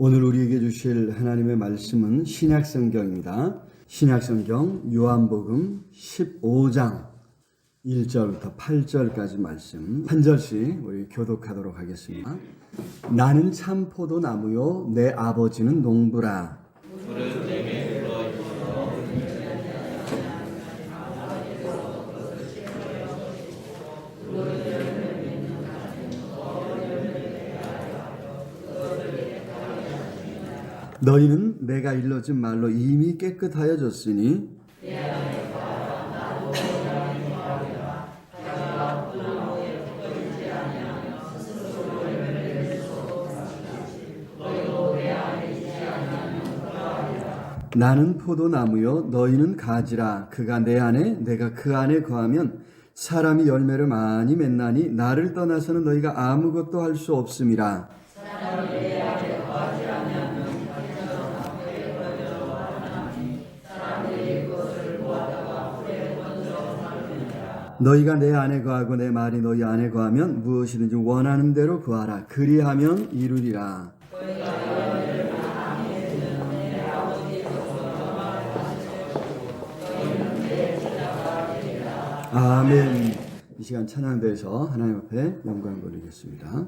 오늘 우리에게 주실 하나님의 말씀은 신약성경입니다. 신약성경 요한복음 15장 1절부터 8절까지 말씀 한 절씩 우리 교독하도록 하겠습니다. 나는 참 포도나무요 내 아버지는 농부라. 너희는 내가 일러준 말로 이미 깨끗하여졌으니 나는 포도나무요 너희는 가지라. 그가 내 안에 내가 그 안에 거하면 사람이 열매를 많이 맺나니 나를 떠나서는 너희가 아무것도 할 수 없음이라. 너희가 내 안에 거하고 내 말이 너희 안에 거하면 무엇이든지 원하는 대로 구하라. 그리하면 이루리라. 아멘. 이 시간 찬양대에서 하나님 앞에 영광 돌리겠습니다.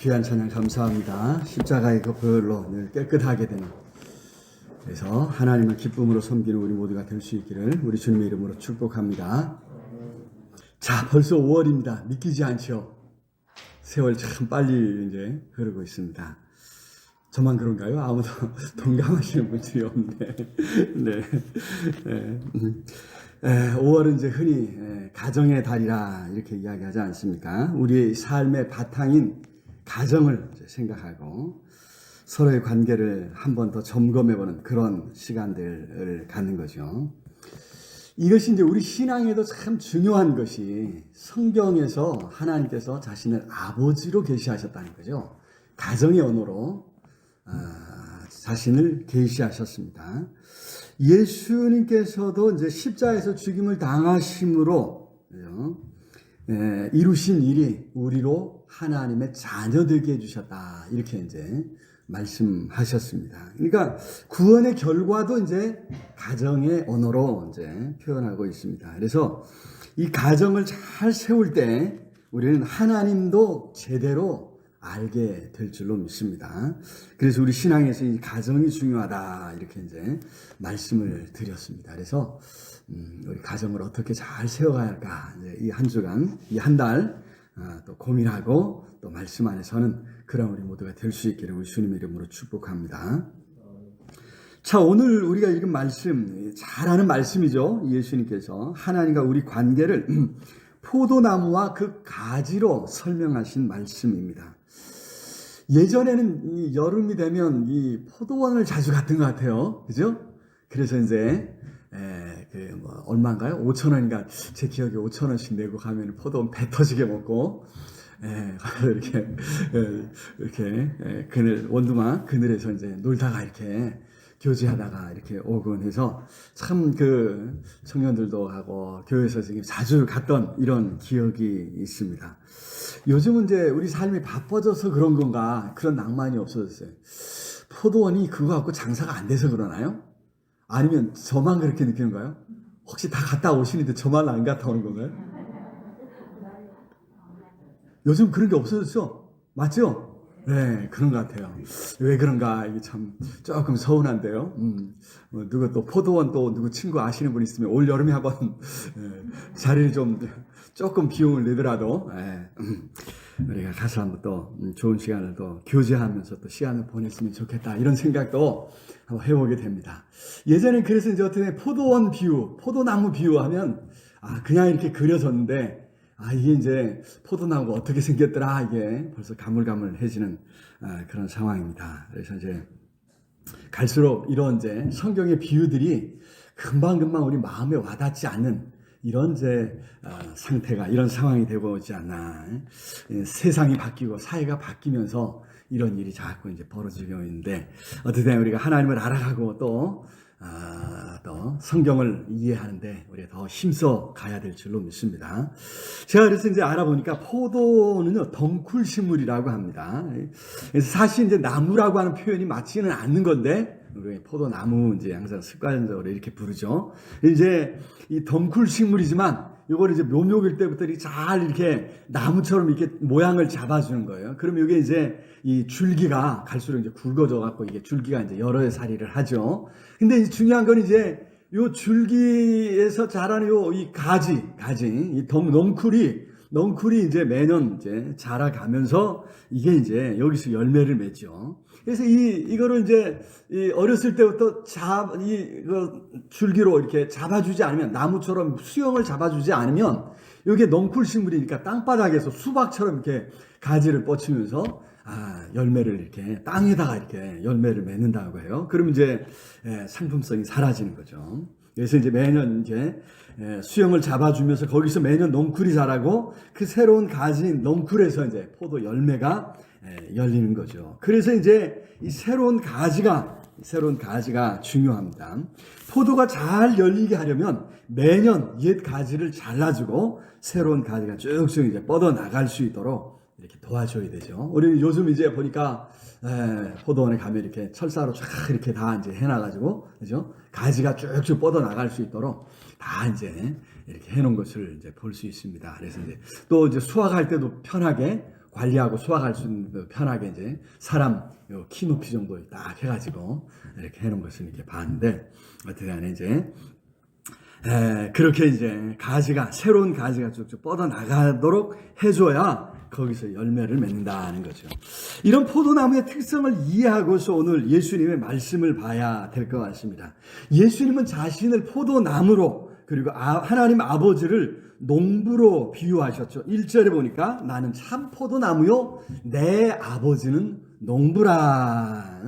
귀한 찬양 감사합니다. 십자가의 그 보혈로 늘 깨끗하게 되는, 그래서 하나님을 기쁨으로 섬기는 우리 모두가 될 수 있기를 우리 주님의 이름으로 축복합니다. 자, 벌써 5월입니다. 믿기지 않죠? 세월 참 빨리 이제 흐르고 있습니다. 저만 그런가요? 아무도 동감하시는 분들이 없네. 네. 5월은 이제 흔히 가정의 달이라 이렇게 이야기하지 않습니까? 우리의 삶의 바탕인 가정을 생각하고 서로의 관계를 한 번 더 점검해보는 그런 시간들을 갖는 거죠. 이것이 이제 우리 신앙에도 참 중요한 것이 성경에서 하나님께서 자신을 아버지로 계시하셨다는 거죠. 가정의 언어로 자신을 계시하셨습니다. 예수님께서도 이제 십자가에서 죽임을 당하심으로 이루신 일이 우리로 하나님의 자녀 되게 해주셨다. 이렇게 이제 말씀하셨습니다. 그러니까 구원의 결과도 이제 가정의 언어로 이제 표현하고 있습니다. 그래서 이 가정을 잘 세울 때 우리는 하나님도 제대로 알게 될 줄로 믿습니다. 그래서 우리 신앙에서 이 가정이 중요하다 이렇게 이제 말씀을 드렸습니다. 그래서 우리 가정을 어떻게 잘 세워가야 할까 이 한 주간, 이 한 달 또 고민하고 또 말씀 안에서는 그런 우리 모두가 될 수 있기를 우리 주님의 이름으로 축복합니다. 자, 오늘 우리가 읽은 말씀 잘 아는 말씀이죠. 예수님께서 하나님과 우리 관계를 포도나무와 그 가지로 설명하신 말씀입니다. 예전에는 이 여름이 되면 이 포도원을 자주 갔던 것 같아요. 그죠? 그래서 이제, 얼마인가요? 5,000원인가, 제 기억에 5,000원씩 내고 가면 포도원 배 터지게 먹고, 이렇게, 원두막 그늘에서 이제 놀다가 이렇게 교제하다가 이렇게 오곤 해서 참 그 청년들도 하고 교회에서 자주 갔던 이런 기억이 있습니다. 요즘은 이제 우리 삶이 바빠져서 그런 건가 그런 낭만이 없어졌어요. 포도원이 그거 갖고 장사가 안 돼서 그러나요? 아니면 저만 그렇게 느끼는가요? 혹시 다 갔다 오시는데 저만 안 갔다 오는 건가요? 요즘 그런 게 없어졌죠? 맞죠? 네, 그런 것 같아요. 왜 그런가, 이게 참 조금 서운한데요. 누구 또 포도원 또 누구 친구 아시는 분 있으면 올 여름에 한번 자리를 좀 조금 비용을 내더라도 우리가 가서 한번 또 좋은 시간을 또 교제하면서 또 시간을 보냈으면 좋겠다 이런 생각도 한번 해보게 됩니다. 예전에 그래서 이제 어떻게 포도원 비유, 포도나무 비유하면 그냥 이렇게 그려졌는데 이게 이제 포도나무가 어떻게 생겼더라 이게 벌써 가물가물해지는 그런 상황입니다. 그래서 이제 갈수록 이런 이제 성경의 비유들이 금방금방 우리 마음에 와닿지 않는 이런 이제 상태가 이런 상황이 되고 있지 않나. 세상이 바뀌고 사회가 바뀌면서 이런 일이 자꾸 이제 벌어지고 있는데 어떻든 우리가 하나님을 알아가고 또 성경을 이해하는데 우리가 더 힘써 가야 될 줄로 믿습니다. 제가 그래서 이제 알아보니까 포도는요, 덩쿨식물이라고 합니다. 그래서 사실 이제 나무라고 하는 표현이 맞지는 않는 건데, 우리 포도나무 이제 항상 습관적으로 이렇게 부르죠. 이제 이 덩쿨식물이지만 요걸 이제 묘목일 때부터 잘 이렇게 나무처럼 이렇게 모양을 잡아주는 거예요. 그럼 이게 이제 이 줄기가 갈수록 이제 굵어져 갖고 이게 줄기가 이제 여러 살이를 하죠. 근데 중요한 건 이제 요 줄기에서 자라는 이 가지, 이 넝쿨이 이제 매년 이제 자라가면서 이게 이제 여기서 열매를 맺죠. 그래서 이거를 이제 어렸을 때부터 줄기로 이렇게 잡아주지 않으면, 나무처럼 수영을 잡아주지 않으면, 이게 넝쿨식물이니까 땅바닥에서 수박처럼 이렇게 가지를 뻗치면서 열매를 이렇게 땅에다가 이렇게 열매를 맺는다고 해요. 그럼 이제 상품성이 사라지는 거죠. 그래서 이제 매년 이제 수영을 잡아주면서 거기서 매년 넝쿨이 자라고 그 새로운 가지인 넝쿨에서 이제 포도 열매가 열리는 거죠. 그래서 이제 이 새로운 가지가 중요합니다. 포도가 잘 열리게 하려면 매년 옛 가지를 잘라주고 새로운 가지가 쭉쭉 이제 뻗어 나갈 수 있도록 이렇게 도와줘야 되죠. 우리 요즘 이제 보니까 포도원에 가면 이렇게 철사로 쫙 이렇게 다 이제 해놔가지고, 그죠? 가지가 쭉쭉 뻗어 나갈 수 있도록 다 이제 이렇게 해놓은 것을 이제 볼 수 있습니다. 그래서 이제 또 이제 수확할 때도 편하게 관리하고 수확할 수 있는 편하게 이제 사람 키 높이 정도 딱 해가지고 이렇게 해놓은 것을 이렇게 봤는데 어떻게 하냐 이제 그렇게 이제 가지가 새로운 가지가 쭉쭉 뻗어 나가도록 해줘야 거기서 열매를 맺는다는 거죠. 이런 포도나무의 특성을 이해하고서 오늘 예수님의 말씀을 봐야 될 것 같습니다. 예수님은 자신을 포도나무로 그리고 하나님 아버지를 농부로 비유하셨죠. 1절에 보니까 나는 참 포도나무요 내 아버지는 농부라.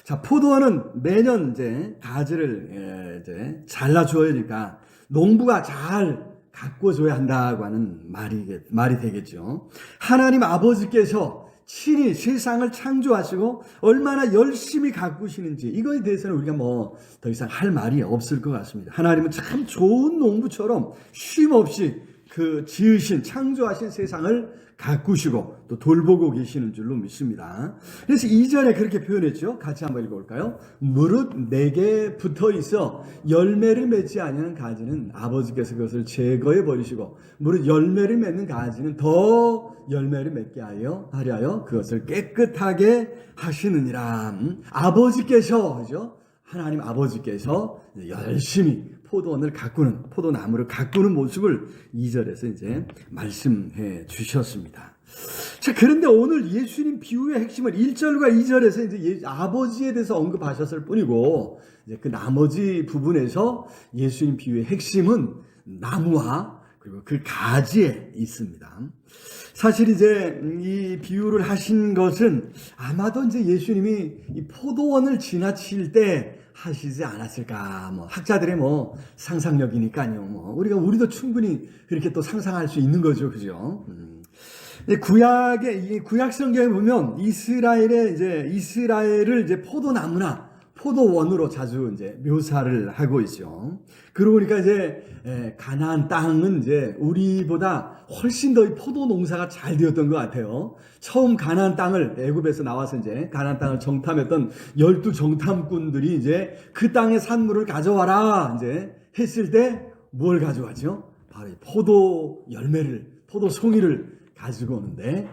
자, 포도원은 매년 이제 가지를 이제 잘라줘야 되니까 농부가 잘 가꿔줘야 한다고 하는 말이 되겠죠. 하나님 아버지께서 친히 세상을 창조하시고 얼마나 열심히 가꾸시는지 이거에 대해서는 우리가 뭐 더 이상 할 말이 없을 것 같습니다. 하나님은 참 좋은 농부처럼 쉼 없이 그 지으신 창조하신 세상을 가꾸시고 또 돌보고 계시는 줄로 믿습니다. 그래서 2절에 그렇게 표현했죠. 같이 한번 읽어볼까요? 무릇 내게 붙어 있어 열매를 맺지 아니하는 가지는 아버지께서 그것을 제거해 버리시고 무릇 열매를 맺는 가지는 더 열매를 맺게 하려 그것을 깨끗하게 하시느니라. 아버지께서 그죠? 하나님 아버지께서 열심히 포도원을 가꾸는, 포도나무를 가꾸는 모습을 2절에서 이제 말씀해 주셨습니다. 자, 그런데 오늘 예수님 비유의 핵심은 1절과 2절에서 이제 아버지에 대해서 언급하셨을 뿐이고, 이제 그 나머지 부분에서 예수님 비유의 핵심은 나무와 그리고 그 가지에 있습니다. 사실 이제 이 비유를 하신 것은 아마도 이제 예수님이 이 포도원을 지나칠 때 하시지 않았을까. 뭐 학자들의 뭐 상상력이니까요. 뭐 우리도 충분히 그렇게 또 상상할 수 있는 거죠, 그죠? 구약 성경에 보면 이스라엘을 이제 포도나무나 포도원으로 자주 이제 묘사를 하고 있죠. 그러고 보니까 이제 가나안 땅은 이제 우리보다 훨씬 더 포도 농사가 잘 되었던 것 같아요. 처음 가나안 땅을 애굽에서 나와서 이제 가나안 땅을 정탐했던 12 정탐꾼들이 이제 그 땅의 산물을 가져와라 이제 했을 때 뭘 가져왔죠? 바로 포도 열매를, 포도 송이를 가지고 오는데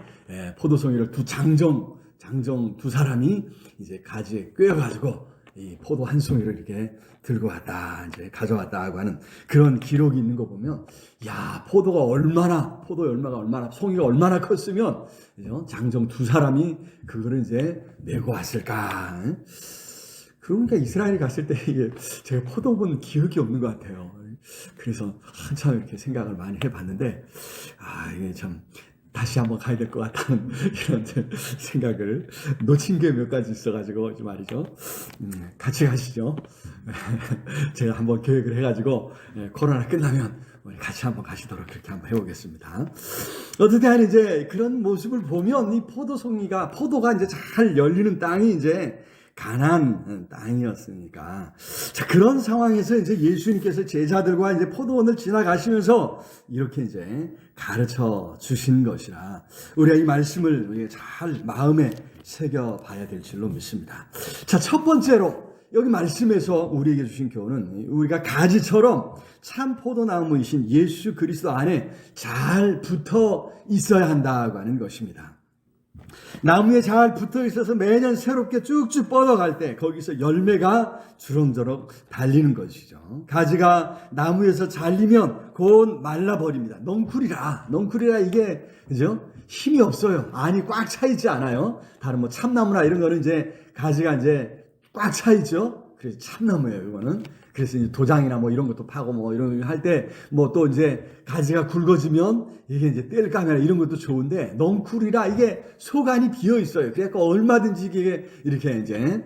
포도송이를 장정 두 사람이 이제 가지에 꿰어가지고 이 포도 한 송이를 이렇게 들고 왔다, 이제 가져왔다고 하는 그런 기록이 있는 거 보면, 야, 포도 열매가 얼마나, 송이가 얼마나 컸으면, 그죠? 장정 두 사람이 그거를 이제 메고 왔을까. 그러니까 이스라엘에 갔을 때 이게 제가 포도 본 기억이 없는 것 같아요. 그래서 한참 이렇게 생각을 많이 해봤는데, 이게 참, 다시 한번 가야 될 것 같다는 이런 생각을 놓친 게 몇 가지 있어가지고 말이죠. 같이 가시죠. 제가 한번 계획을 해가지고 코로나 끝나면 우리 같이 한번 가시도록 그렇게 한번 해보겠습니다. 어쨌든 이제 그런 모습을 보면 이 포도가 이제 잘 열리는 땅이 이제 가나안 땅이었으니까. 자, 그런 상황에서 이제 예수님께서 제자들과 이제 포도원을 지나가시면서 이렇게 이제 가르쳐 주신 것이라 우리가 이 말씀을 우리가 잘 마음에 새겨 봐야 될 줄로 믿습니다. 자, 첫 번째로 여기 말씀에서 우리에게 주신 교훈은 우리가 가지처럼 참 포도나무이신 예수 그리스도 안에 잘 붙어 있어야 한다고 하는 것입니다. 나무에 잘 붙어 있어서 매년 새롭게 쭉쭉 뻗어갈 때 거기서 열매가 주렁주렁 달리는 것이죠. 가지가 나무에서 잘리면 곧 말라버립니다. 넝쿨이라 이게 그죠? 힘이 없어요. 안이 꽉 차 있지 않아요. 다른 뭐 참나무나 이런 거는 이제 가지가 이제 꽉 차 있죠. 그래서 참나무예요, 이거는. 그래서 이제 도장이나 뭐 이런 것도 파고 뭐 이런 거 할 때 뭐 또 이제 가지가 굵어지면 이게 이제 뗄감이나 이런 것도 좋은데 넝쿨이라 이게 속안이 비어 있어요. 그러니까 얼마든지 이게 이렇게 이제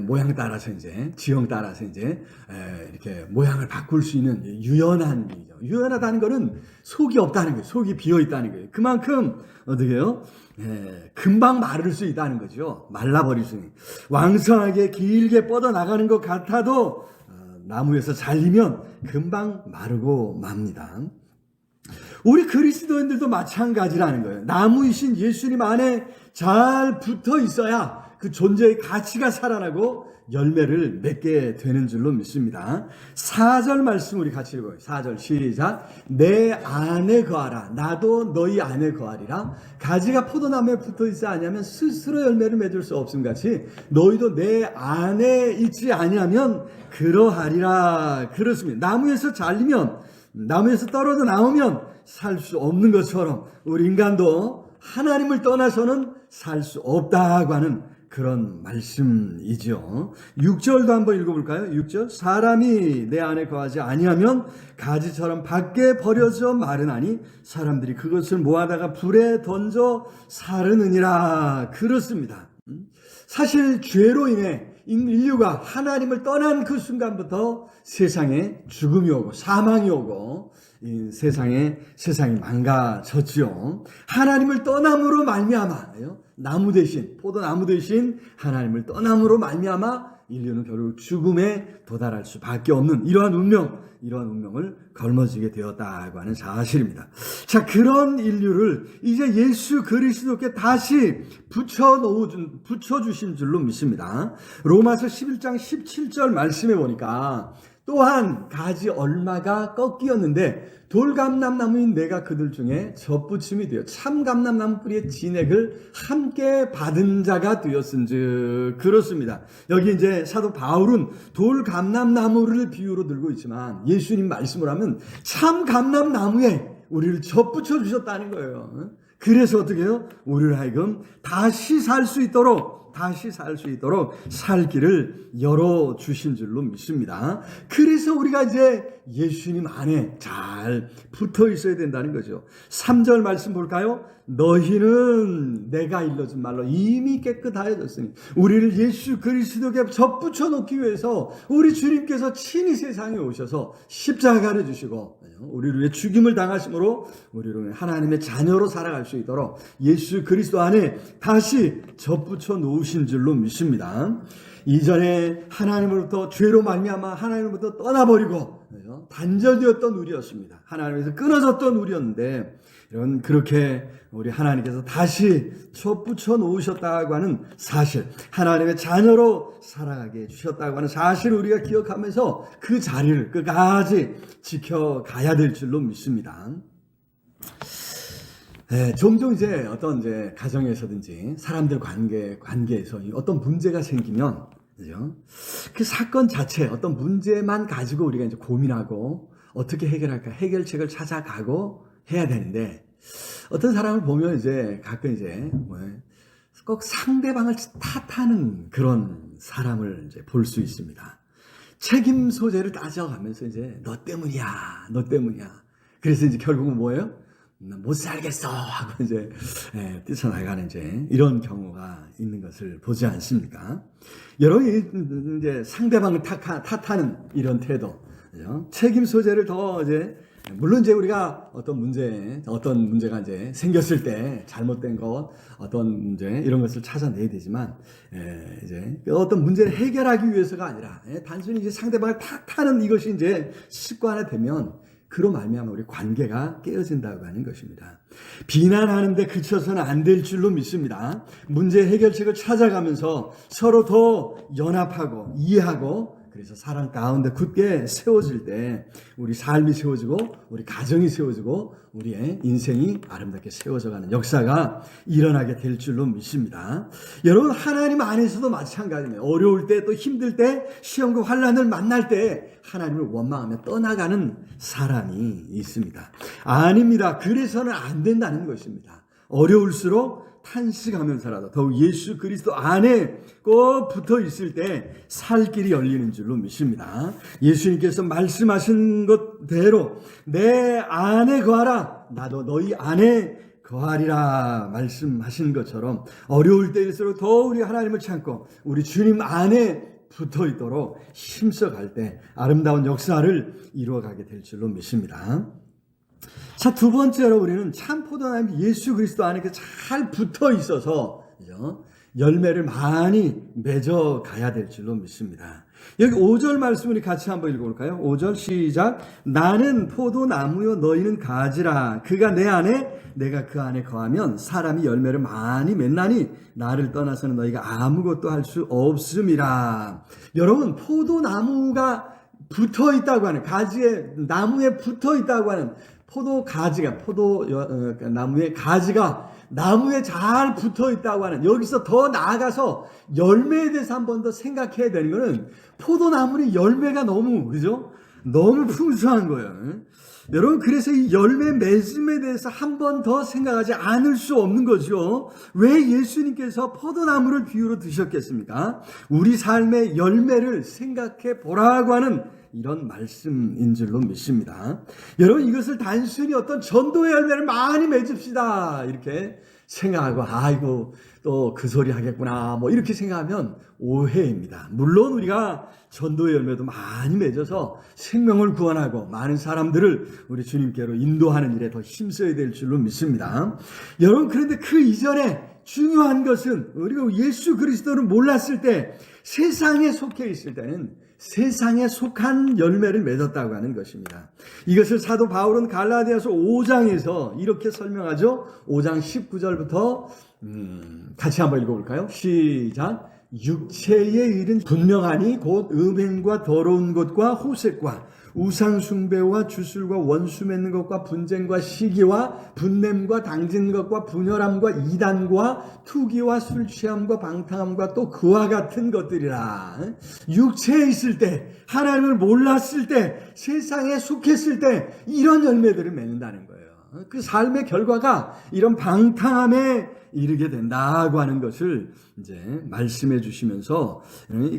모양 따라서 이제 지형 따라서 이제 이렇게 모양을 바꿀 수 있는 유연한 일이죠. 유연하다는 거는 속이 없다는 거예요. 속이 비어 있다는 거예요. 그만큼 어떻게요? 금방 마를 수 있다는 거죠. 말라버릴 수 있는. 왕성하게 길게 뻗어나가는 것 같아도 나무에서 잘리면 금방 마르고 맙니다. 우리 그리스도인들도 마찬가지라는 거예요. 나무이신 예수님 안에 잘 붙어 있어야 그 존재의 가치가 살아나고 열매를 맺게 되는 줄로 믿습니다. 4절 말씀 우리 같이 읽어요. 4절 시작. 내 안에 거하라. 나도 너희 안에 거하리라. 가지가 포도나무에 붙어있지 아니하면 스스로 열매를 맺을 수 없음 같이 너희도 내 안에 있지 아니하면 그러하리라. 그렇습니다. 나무에서 잘리면, 나무에서 떨어져 나오면 살 수 없는 것처럼 우리 인간도 하나님을 떠나서는 살 수 없다고 하는 그런 말씀이죠. 6절도 한번 읽어볼까요? 6절. 사람이 내 안에 거하지 아니하면 가지처럼 밖에 버려져 마르나니 사람들이 그것을 모아다가 불에 던져 사르느니라. 그렇습니다. 사실 죄로 인해 인류가 하나님을 떠난 그 순간부터 세상에 죽음이 오고 사망이 오고 세상이 망가졌죠. 하나님을 떠남으로 말미암아 나무 대신 포도나무 대신 하나님을 떠남으로 말미암아 인류는 결국 죽음에 도달할 수밖에 없는 이러한 운명을 걸머지게 되었다고 하는 사실입니다. 자, 그런 인류를 이제 예수 그리스도께 다시 붙여주신 줄로 믿습니다. 로마서 11장 17절 말씀해 보니까 또한 가지 얼마가 꺾이었는데 돌감람나무인 내가 그들 중에 젖붙임이 되어 참감람나무 뿌리의 진액을 함께 받은 자가 되었은즉. 그렇습니다. 여기 이제 사도 바울은 돌감람나무를 비유로 들고 있지만 예수님 말씀을 하면 참감람나무에 우리를 젖붙여 주셨다는 거예요. 그래서 어떻게 해요? 우리를 하여금 다시 살 수 있도록 살 길을 열어주신 줄로 믿습니다. 그래서 우리가 이제 예수님 안에 잘 붙어 있어야 된다는 거죠. 3절 말씀 볼까요? 너희는 내가 일러준 말로 이미 깨끗하여졌으니 우리를 예수 그리스도께 접붙여 놓기 위해서 우리 주님께서 친히 세상에 오셔서 십자가를 주시고 우리를 위해 죽임을 당하심으로 우리를 위해 하나님의 자녀로 살아갈 수 있도록 예수 그리스도 안에 다시 접붙여 놓으신 줄로 믿습니다. 이전에 하나님으로부터 죄로 말미암아 하나님으로부터 떠나버리고 단절되었던 우리였습니다. 하나님에서 끊어졌던 우리였는데 그렇게 우리 하나님께서 다시 젖붙여 놓으셨다고 하는 사실, 하나님의 자녀로 살아가게 해주셨다고 하는 사실을 우리가 기억하면서 그 자리를 끝까지 지켜가야 될 줄로 믿습니다. 종종 어떤 가정에서든지 사람들 관계에서 어떤 문제가 생기면, 그죠? 그 사건 자체, 어떤 문제만 가지고 우리가 고민하고 어떻게 해결할까, 해결책을 찾아가고 해야 되는데, 어떤 사람을 보면 가끔 꼭 상대방을 탓하는 그런 사람을 볼 수 있습니다. 책임 소재를 따져가면서 너 때문이야. 그래서 결국은 뭐예요? 못 살겠어 하고 뛰쳐나가는 이런 경우가 있는 것을 보지 않습니까? 여러분 상대방을 탓하는 이런 태도, 그죠? 책임 소재를 더 물론 우리가 어떤 문제가 생겼을 때 잘못된 것, 어떤 문제 이런 것을 찾아내야 되지만 어떤 문제를 해결하기 위해서가 아니라 단순히 상대방을 탓하는 이것이 습관화 되면 그로 말미암아 우리 관계가 깨어진다고 하는 것입니다. 비난하는데 그쳐서는 안 될 줄로 믿습니다. 문제 해결책을 찾아가면서 서로 더 연합하고 이해하고 그래서 사랑 가운데 굳게 세워질 때 우리 삶이 세워지고 우리 가정이 세워지고 우리의 인생이 아름답게 세워져가는 역사가 일어나게 될 줄로 믿습니다. 여러분 하나님 안에서도 마찬가지입니다. 어려울 때 또 힘들 때 시험과 환난을 만날 때 하나님을 원망하며 떠나가는 사람이 있습니다. 아닙니다. 그래서는 안 된다는 것입니다. 어려울수록 탄식하면서라도 더욱 예수 그리스도 안에 꼭 붙어 있을 때 살 길이 열리는 줄로 믿습니다. 예수님께서 말씀하신 것대로 내 안에 거하라 나도 너희 안에 거하리라 말씀하신 것처럼 어려울 때일수록 더 우리 하나님을 찾고 우리 주님 안에 붙어 있도록 힘써갈 때 아름다운 역사를 이루어가게 될 줄로 믿습니다. 자, 두 번째로 우리는 참 포도나무 예수 그리스도 안에 잘 붙어 있어서, 그죠? 열매를 많이 맺어 가야 될 줄로 믿습니다. 여기 5절 말씀을 같이 한번 읽어볼까요? 5절 시작. 나는 포도나무요 너희는 가지라. 그가 내 안에 내가 그 안에 거하면 사람이 열매를 많이 맺나니 나를 떠나서는 너희가 아무것도 할 수 없음이라. 여러분, 포도나무가 붙어 있다고 하는, 가지에, 나무에 붙어 있다고 하는 포도 가지가, 나무의 가지가 나무에 잘 붙어 있다고 하는, 여기서 더 나아가서 열매에 대해서 한 번 더 생각해야 되는 거는, 포도나무의 열매가 너무, 그죠? 너무 풍성한 거예요. 여러분, 그래서 이 열매 맺음에 대해서 한 번 더 생각하지 않을 수 없는 거죠. 왜 예수님께서 포도나무를 비유로 드셨겠습니까? 우리 삶의 열매를 생각해 보라고 하는 이런 말씀인 줄로 믿습니다. 여러분, 이것을 단순히 어떤 전도의 열매를 많이 맺읍시다 이렇게 생각하고, 아이고 또 그 소리 하겠구나 뭐 이렇게 생각하면 오해입니다. 물론 우리가 전도의 열매도 많이 맺어서 생명을 구원하고 많은 사람들을 우리 주님께로 인도하는 일에 더 힘써야 될 줄로 믿습니다. 여러분, 그런데 그 이전에 중요한 것은, 우리가 예수 그리스도를 몰랐을 때, 세상에 속해 있을 때는 세상에 속한 열매를 맺었다고 하는 것입니다. 이것을 사도 바울은 갈라디아서 5장에서 이렇게 설명하죠. 5장 19절부터 같이 한번 읽어볼까요? 시작. 육체의 일은 분명하니 곧 음행과 더러운 것과 호색과 우상 숭배와 주술과 원수 맺는 것과 분쟁과 시기와 분냄과 당진 것과 분열함과 이단과 투기와 술 취함과 방탕함과 또 그와 같은 것들이라. 육체에 있을 때, 하나님을 몰랐을 때, 세상에 속했을 때 이런 열매들을 맺는다는 거예요. 그 삶의 결과가 이런 방탕함에 이르게 된다고 하는 것을 이제 말씀해 주시면서,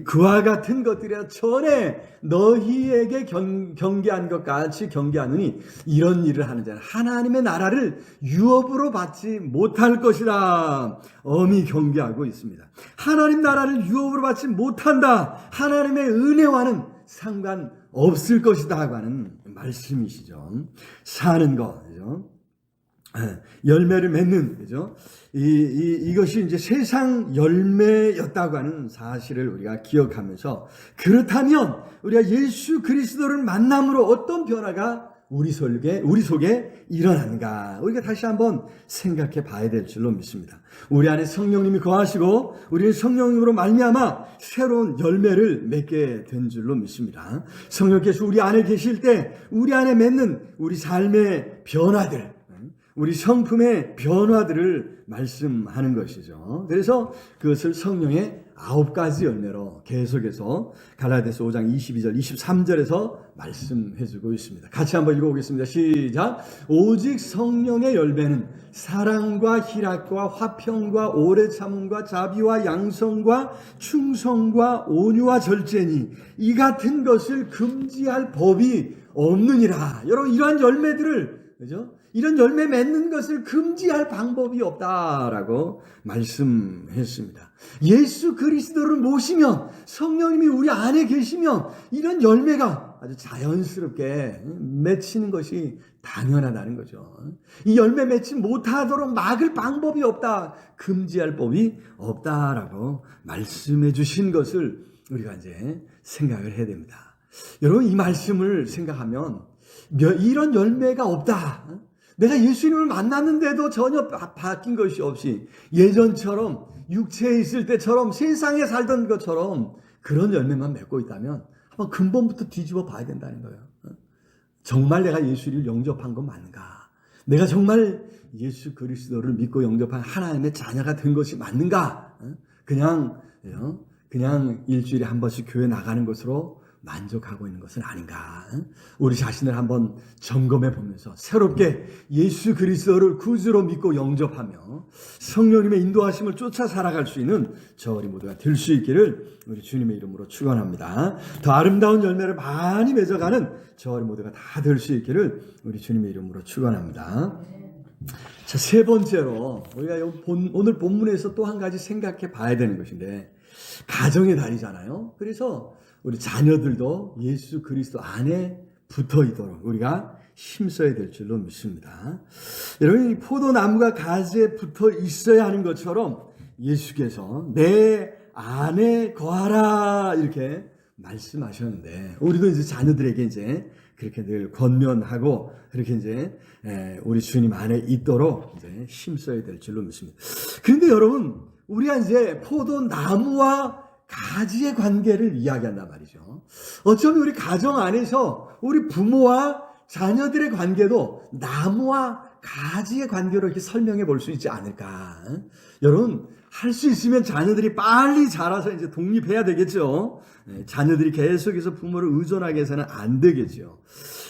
그와 같은 것들이라 전에 너희에게 경계한 것 같이 경계하느니 이런 일을 하는 자는 하나님의 나라를 유업으로 받지 못할 것이다. 엄히 경계하고 있습니다. 하나님 나라를 유업으로 받지 못한다. 하나님의 은혜와는 상관없을 것이다 하는 말씀이시죠. 사는 것, 그죠? 열매를 맺는, 그죠? 이것이 이제 세상 열매였다고 하는 사실을 우리가 기억하면서, 그렇다면 우리가 예수 그리스도를 만남으로 어떤 변화가 우리 속에 일어나는가, 우리가 다시 한번 생각해 봐야 될 줄로 믿습니다. 우리 안에 성령님이 거하시고 우리는 성령님으로 말미암아 새로운 열매를 맺게 된 줄로 믿습니다. 성령께서 우리 안에 계실 때 우리 안에 맺는 우리 삶의 변화들, 우리 성품의 변화들을 말씀하는 것이죠. 그래서 그것을 성령의 9가지 열매로 계속해서 갈라디아서 5장 22절, 23절에서 말씀해주고 있습니다. 같이 한번 읽어보겠습니다. 시작. 오직 성령의 열매는 사랑과 희락과 화평과 오래 참음과 자비와 양성과 충성과 온유와 절제니 이 같은 것을 금지할 법이 없느니라. 여러분, 이러한 열매들을, 그죠? 이런 열매 맺는 것을 금지할 방법이 없다라고 말씀했습니다. 예수 그리스도를 모시면, 성령님이 우리 안에 계시면 이런 열매가 아주 자연스럽게 맺히는 것이 당연하다는 거죠. 이 열매 맺지 못하도록 막을 방법이 없다, 금지할 법이 없다라고 말씀해 주신 것을 우리가 이제 생각을 해야 됩니다. 여러분, 이 말씀을 생각하면 이런 열매가 없다, 내가 예수님을 만났는데도 전혀 바뀐 것이 없이 예전처럼 육체에 있을 때처럼 세상에 살던 것처럼 그런 열매만 맺고 있다면 한번 근본부터 뒤집어 봐야 된다는 거예요. 정말 내가 예수를 영접한 건 맞는가? 내가 정말 예수 그리스도를 믿고 영접한 하나님의 자녀가 된 것이 맞는가? 그냥 일주일에 한 번씩 교회 나가는 것으로 만족하고 있는 것은 아닌가? 우리 자신을 한번 점검해 보면서 새롭게 예수 그리스도를 구주로 믿고 영접하며 성령님의 인도하심을 쫓아 살아갈 수 있는 저 우리 모두가 될 수 있기를 우리 주님의 이름으로 축원합니다. 더 아름다운 열매를 많이 맺어가는 저 우리 모두가 다 될 수 있기를 우리 주님의 이름으로 축원합니다. 자, 세 번째로 우리가 오늘 본문에서 또 한 가지 생각해 봐야 되는 것인데, 가정의 달이잖아요. 그래서 우리 자녀들도 예수 그리스도 안에 붙어 있도록 우리가 힘써야 될 줄로 믿습니다. 여러분, 이 포도나무가 가지에 붙어 있어야 하는 것처럼 예수께서 내 안에 거하라 이렇게 말씀하셨는데, 우리도 이제 자녀들에게 이제 그렇게 늘 권면하고 그렇게 이제 우리 주님 안에 있도록 이제 힘써야 될 줄로 믿습니다. 그런데 여러분, 우리가 이제 포도나무와 가지의 관계를 이야기한단 말이죠. 어쩌면 우리 가정 안에서 우리 부모와 자녀들의 관계도 나무와 가지의 관계로 이렇게 설명해 볼 수 있지 않을까. 여러분, 할 수 있으면 자녀들이 빨리 자라서 이제 독립해야 되겠죠. 자녀들이 계속해서 부모를 의존하게 해서는 안 되겠죠.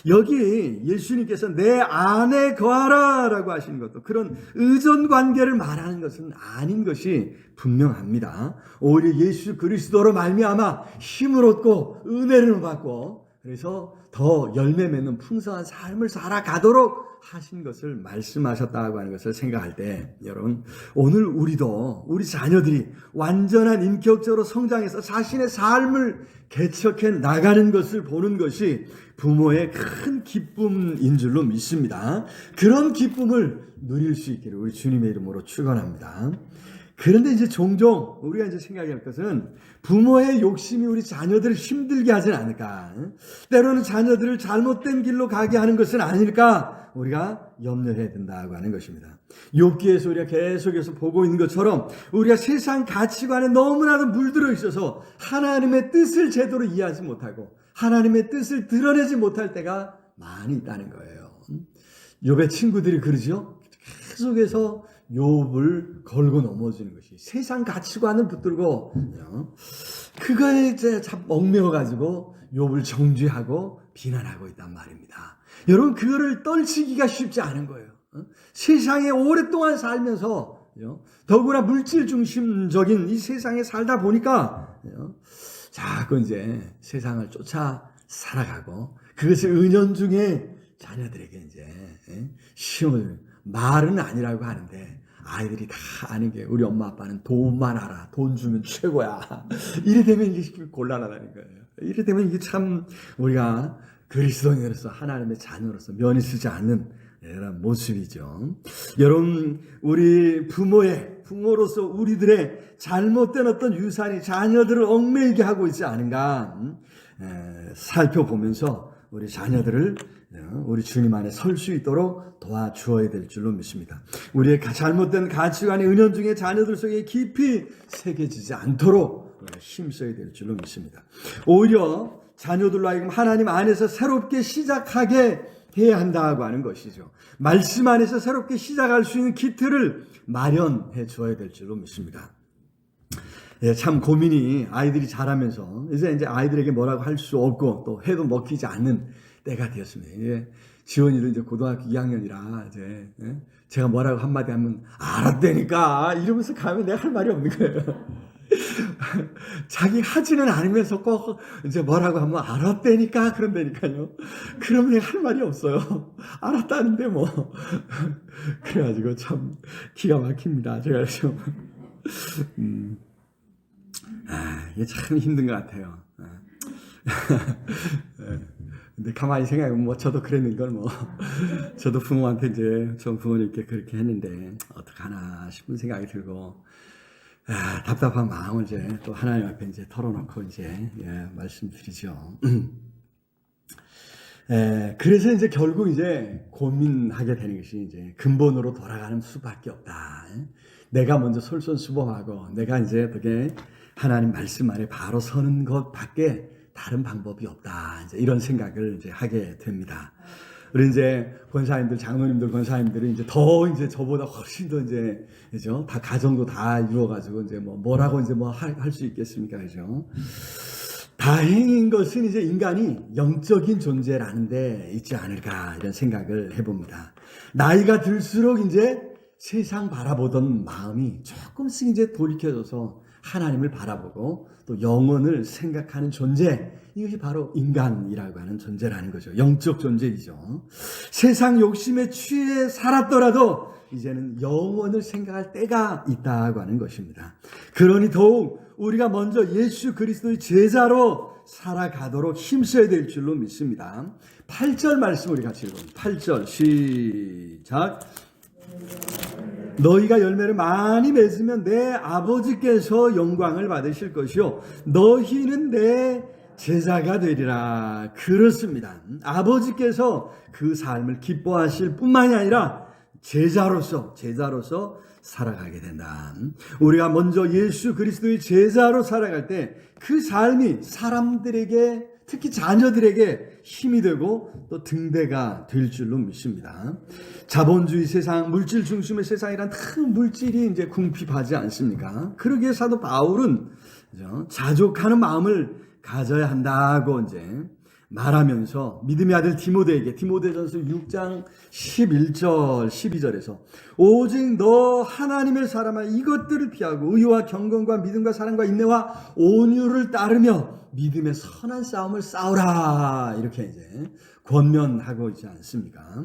여기 예수님께서 내 안에 거하라 라고 하시는 것도 그런 의존 관계를 말하는 것은 아닌 것이 분명합니다. 오히려 예수 그리스도로 말미암아 힘을 얻고 은혜를 받고 그래서 더 열매 맺는 풍성한 삶을 살아가도록 하신 것을 말씀하셨다고 하는 것을 생각할 때, 여러분, 오늘 우리도 우리 자녀들이 완전한 인격적으로 성장해서 자신의 삶을 개척해 나가는 것을 보는 것이 부모의 큰 기쁨인 줄로 믿습니다. 그런 기쁨을 누릴 수 있기를 우리 주님의 이름으로 축원합니다. 그런데 이제 종종 우리가 이제 생각할 것은 부모의 욕심이 우리 자녀들을 힘들게 하진 않을까? 때로는 자녀들을 잘못된 길로 가게 하는 것은 아닐까? 우리가 염려해야 된다고 하는 것입니다. 욥기에서 우리가 계속해서 보고 있는 것처럼 우리가 세상 가치관에 너무나도 물들어 있어서 하나님의 뜻을 제대로 이해하지 못하고 하나님의 뜻을 드러내지 못할 때가 많이 있다는 거예요. 욥의 친구들이 그러죠. 계속해서 욥을 걸고 넘어지는 것이 세상 가치관을 붙들고 그거에 이제 얽매여 가지고 욥을 정죄하고 비난하고 있단 말입니다. 여러분, 그거를 떨치기가 쉽지 않은 거예요. 세상에 오랫동안 살면서 더구나 물질 중심적인 이 세상에 살다 보니까 자꾸 이제 세상을 쫓아 살아가고 그것을 은연중에 자녀들에게 이제 시험을 말은 아니라고 하는데 아이들이 다 아는 게 우리 엄마 아빠는 돈만 알아. 돈 주면 최고야. 이래 되면 이게 곤란하다는 거예요. 이래 되면 이게 참 우리가 그리스도인으로서 하나님의 자녀로서 면이 쓰지 않는 이런 모습이죠. 여러분, 우리 부모로서 우리들의 잘못된 어떤 유산이 자녀들을 얽매이게 하고 있지 않은가 살펴보면서 우리 자녀들을 우리 주님 안에 설 수 있도록 도와주어야 될 줄로 믿습니다. 우리의 잘못된 가치관이 은연중에 자녀들 속에 깊이 새겨지지 않도록 힘써야 될 줄로 믿습니다. 오히려 자녀들로 하여금 하나님 안에서 새롭게 시작하게 해야 한다고 하는 것이죠. 말씀 안에서 새롭게 시작할 수 있는 기틀을 마련해 줘야 될 줄로 믿습니다. 참 고민이 아이들이 자라면서 이제 아이들에게 뭐라고 할 수 없고 또 해도 먹히지 않는 때가 되었습니다. 이제 지원이도 이제 고등학교 2학년이라 이제 제가 뭐라고 한마디 하면 알았다니까 이러면서 가면 내가 할 말이 없는 거예요. 자기 하지는 않으면서 꼭 이제 뭐라고 하면 알았다니까 그런다니까요. 그러면 내가 할 말이 없어요. 알았다는데 뭐. 그래가지고 참 기가 막힙니다. 제가 좀 이게 참 힘든 것 같아요. 근데 가만히 생각해보면 뭐 저도 그랬는 걸 뭐 저도 부모한테 이제 전 부모님께 그렇게 했는데 어떡하나 싶은 생각이 들고 답답한 마음을 이제 또 하나님 앞에 이제 털어놓고 이제 말씀드리죠. 그래서 이제 결국 이제 고민하게 되는 것이 이제 근본으로 돌아가는 수밖에 없다. 내가 먼저 솔선수범하고 내가 이제 어떻게 하나님 말씀 안에 바로 서는 것밖에 다른 방법이 없다. 이제 이런 생각을 이제 하게 됩니다. 우리 이제 권사님들, 장로님들, 권사님들이 이제 더 이제 저보다 훨씬 더 이제 그죠? 다 가정도 다 이루어가지고 이제 뭐라고 이제 뭐 할 수 있겠습니까, 그죠? 다행인 것은 이제 인간이 영적인 존재라는 데 있지 않을까 이런 생각을 해봅니다. 나이가 들수록 이제 세상 바라보던 마음이 조금씩 이제 돌이켜져서 하나님을 바라보고 또 영혼을 생각하는 존재, 이것이 바로 인간이라고 하는 존재라는 거죠. 영적 존재이죠. 세상 욕심에 취해 살았더라도 이제는 영혼을 생각할 때가 있다고 하는 것입니다. 그러니 더욱 우리가 먼저 예수 그리스도의 제자로 살아가도록 힘써야 될 줄로 믿습니다. 8절 말씀 우리 같이 읽어봅니다. 8절 시작. 너희가 열매를 많이 맺으면 내 아버지께서 영광을 받으실 것이요 너희는 내 제자가 되리라. 그렇습니다. 아버지께서 그 삶을 기뻐하실 뿐만이 아니라 제자로서 살아가게 된다. 우리가 먼저 예수 그리스도의 제자로 살아갈 때 그 삶이 사람들에게, 특히 자녀들에게 힘이 되고 또 등대가 될 줄로 믿습니다. 자본주의 세상, 물질 중심의 세상이란 큰 물질이 이제 궁핍하지 않습니까? 그러기에 사도 바울은 자족하는 마음을 가져야 한다고 이제 말하면서 믿음의 아들 디모데에게 디모데전서 6장 11절 12절에서 오직 너 하나님의 사람아 이것들을 피하고 의와 경건과 믿음과 사랑과 인내와 온유를 따르며 믿음의 선한 싸움을 싸우라 이렇게 이제 권면하고 있지 않습니까?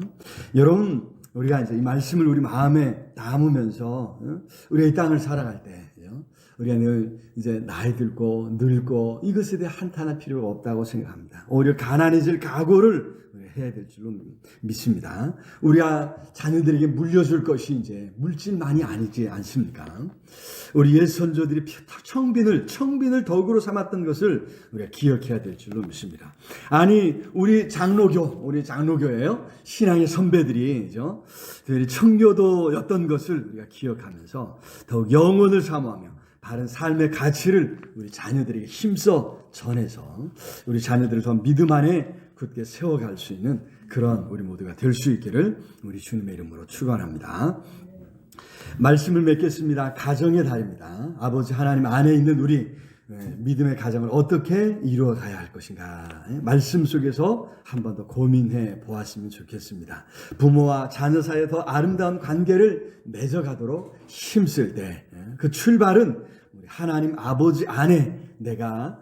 여러분 우리가 이제 이 말씀을 우리 마음에 담으면서 우리가 이 땅을 살아갈 때 우리가 늘 이제 나이 들고 늙고 이것에 대해 한탄할 필요가 없다고 생각합니다. 오히려 가난해질 각오를 해야 될 줄로 믿습니다. 우리가 자녀들에게 물려줄 것이 이제 물질만이 아니지 않습니까? 우리 옛 선조들이 청빈을 덕으로 삼았던 것을 우리가 기억해야 될 줄로 믿습니다. 아니 우리 장로교예요. 신앙의 선배들이죠. 청교도였던 것을 우리가 기억하면서 더욱 영혼을 사모하며 바른 삶의 가치를 우리 자녀들에게 힘써 전해서 우리 자녀들을 더 믿음 안에 굳게 세워갈 수 있는 그런 우리 모두가 될 수 있기를 우리 주님의 이름으로 축원합니다. 말씀을 맺겠습니다. 가정의 달입니다. 아버지 하나님 안에 있는 우리 믿음의 가정을 어떻게 이루어가야 할 것인가 말씀 속에서 한 번 더 고민해 보았으면 좋겠습니다. 부모와 자녀 사이에 더 아름다운 관계를 맺어가도록 힘쓸 때 그 출발은 우리 하나님 아버지 안에 내가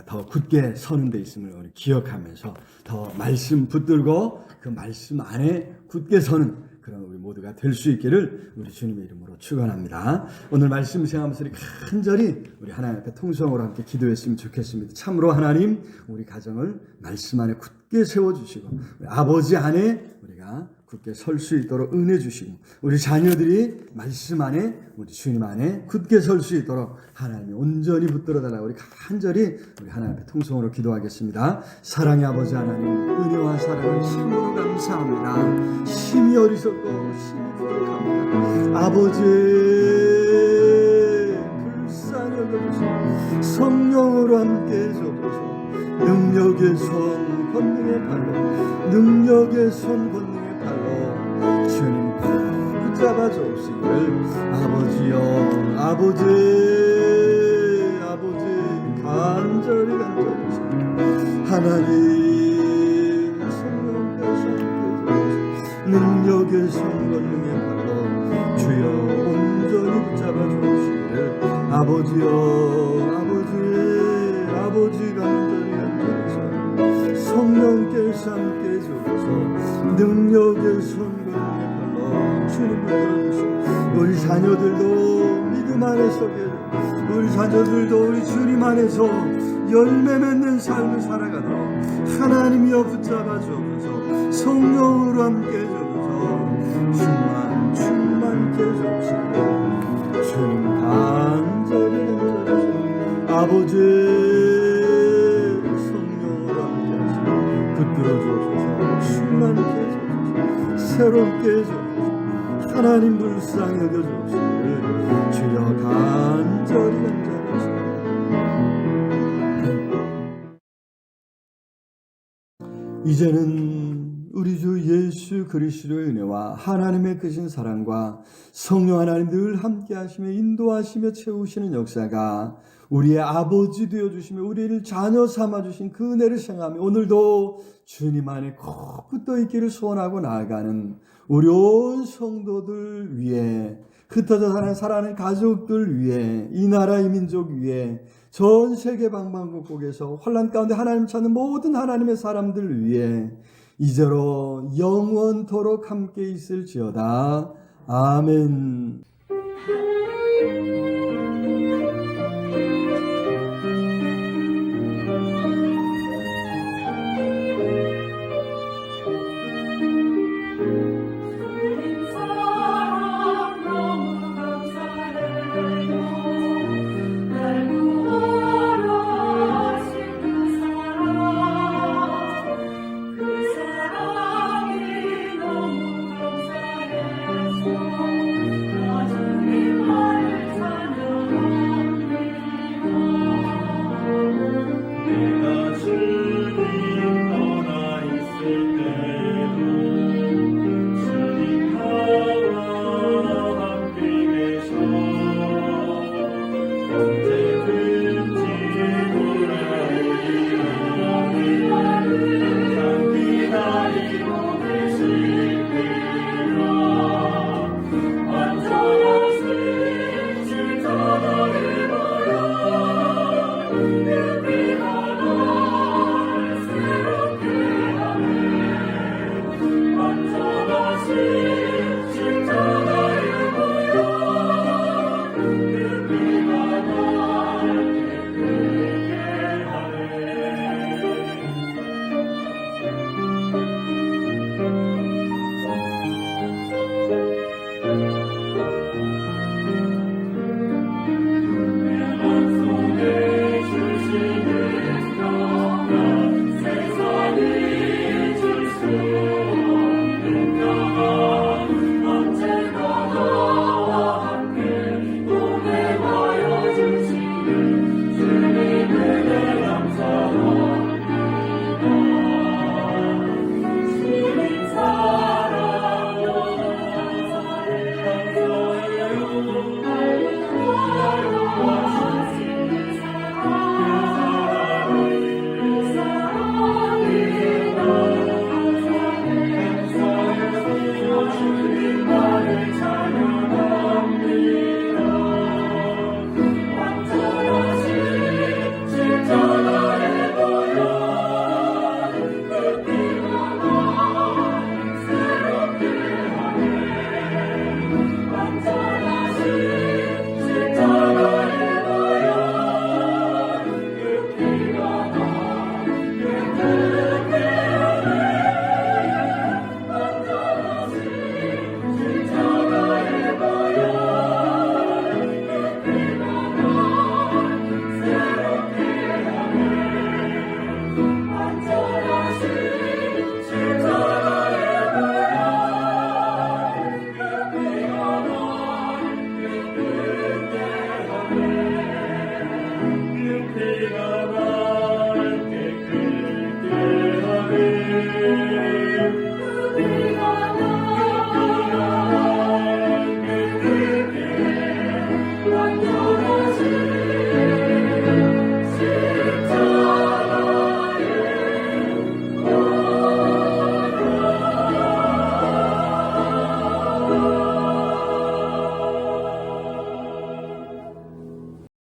더 굳게 서는 데 있음을 우리 기억하면서 더 말씀 붙들고 그 말씀 안에 굳게 서는 그런 우리 모두가 될 수 있기를 우리 주님의 이름으로 축원합니다. 오늘 말씀 생각하면서 간절히 우리 하나님 앞에 통성으로 함께 기도했으면 좋겠습니다. 참으로 하나님 우리 가정을 말씀 안에 굳게 세워주시고 우리 아버지 안에 우리가 굳게 설 수 있도록 은혜 주시고 우리 자녀들이 말씀 안에 우리 주님 안에 굳게 설 수 있도록 하나님이 온전히 붙들어 달라고 우리 간절히 우리 하나님 앞에 통성으로 기도하겠습니다. 사랑의 아버지 하나님 은혜와 사랑을 참으로 감사합니다. 심히 어리석고 심히 부족합니다. 아버지 불쌍히 여겨주시고 성령으로 함께 해주소서. 능력의 손 권능의 팔로 능력의 손 권능의 팔로 주님 꼭 붙잡아 주옵시기를 아버지여 아버지 간절히 하나님 성령께서 능력의 손 권능의 팔로 주여 온전히 붙잡아 주옵시기를 아버지여 아버지 간절히 성령께서 함께 해주소서. 능력의 손 권능의 팔로 주님 붙들어주시고 우리 자녀들도 믿음 안에 서게 우리 자녀들도 우리 주님 안에서 열매 맺는 삶을 살아가도록 하나님이여 붙잡아 주옵소서. 성령으로 함께 해주소서. 충만케 해주옵시고 주님 간절히 아버지 성령으로 함께 하시고 붙들어 주옵소서. 충만케 해주옵소서. 새롭게 해주옵소서. 하나님 불쌍히 여겨주옵시기를 주여 간절히 이제는 우리 주 예수 그리스도의 은혜와 하나님의 크신 사랑과 성령 하나님 늘 함께 하시며 인도하시며 채우시는 역사가 우리의 아버지 되어주시며 우리를 자녀 삼아주신 그 은혜를 생각하며 오늘도 주님 안에 꼭 붙어있기를 소원하고 나아가는 우리 온 성도들 위해 흩어져 사는 가족들 위해 이 나라 이 민족 위해 전 세계 방방곡곡에서 환난 가운데 하나님 찾는 모든 하나님의 사람들 위해 이제로 영원토록 함께 있을지어다. 아멘. 내가 주님 떠나 있을 때도 주님 나와 함께 계셔 언제든지 돌아오리라 항상 기다리고 계시리라 완전하신 주 전하리라 은혜가 날 새롭게 하네 완전하신 주 전하리라 은혜가 날 기쁘게 하네 내 맘속에 주시는 평안 세상이 줄 수 없는 평안 언제나 나와 함께 동행하여 주시는 주님을 내 감사합니다 주님 사랑으로 주님만을 찬양합니다 완전하신 십자가의 보혈 은혜가 날 새롭게 하네 완전하신 십자가의 보혈 은혜가 날 기쁘게 하네 완전하신 십자가의 보혈 은혜가 날 새롭게 하네 완전하신 십자가의 보혈 은혜가 날 기쁘게 하네 은혜가